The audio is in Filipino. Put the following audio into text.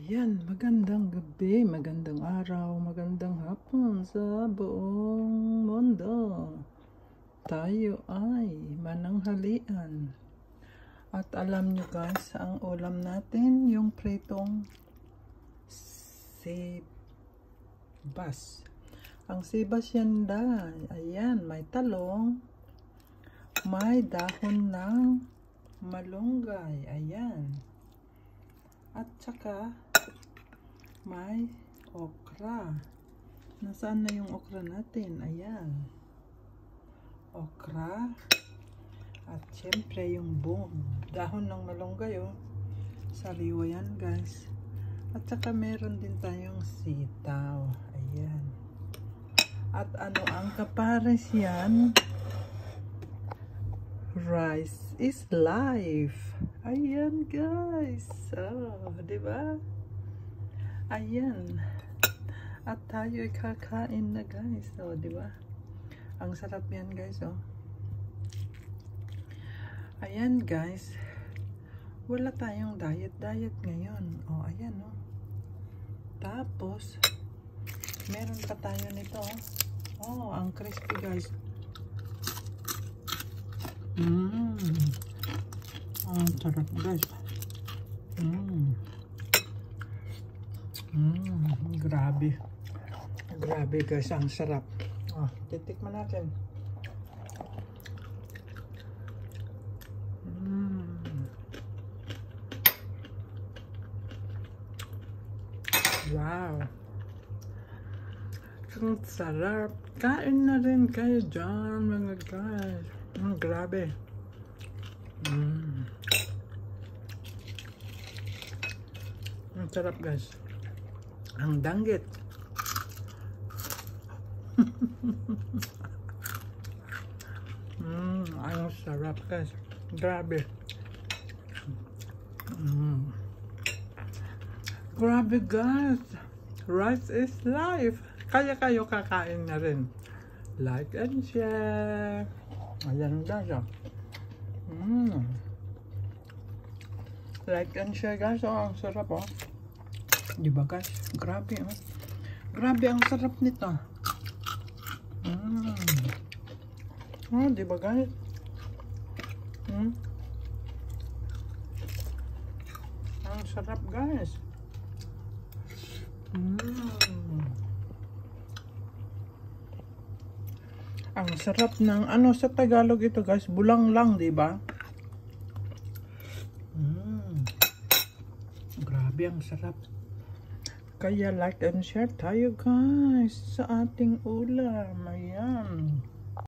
Ayan, magandang gabi, magandang araw, magandang hapon sa buong mundo. Tayo ay mananghalian. At alam nyo guys, ang ulam natin yung pritong sibas. Ang sibas yan dahil, ayan, may talong, may dahon ng malunggay, ayan. At saka may okra. Nasaan na yung okra natin? Ayan. Okra. At syempre yung dahon ng malunggay, oh. Sariwa yan guys. At saka meron din tayong sitaw. Ayan. At ano ang kapares yan? Rice is life. Ayan guys. Oh, diba? Ayan. At tayo ay kakain na guys. Oh, diba? Ang sarap yan guys, oh. Ayan guys. Wala tayong diet ngayon. Oh, ayan, oh. Tapos meron pa tayo nito, oh. Oh, ang crispy guys. Ang sarap guys. Grabe. Grabe guys, ang sarap. Oh, titikman natin. Wow. Ang sarap. Kain na rin kayo dyan mga guys. Grabe. Ang sarap guys. Ang danggit. Ang sarap guys. Grabe. Grabe guys. Rice is life. Kaya kayo kakain na rin. Like and share. Ayan guys, oh. Like and share guys, oh. Ang sarap, oh. Diba guys? Grabe, oh. Grabe ang sarap nito. Oh, diba guys? Ang sarap guys. Ang sarap ng ano sa Tagalog ito guys, bulang lang, di ba? Grabe ang sarap. Kaya like and share tayo guys sa ating ulam. Ayan.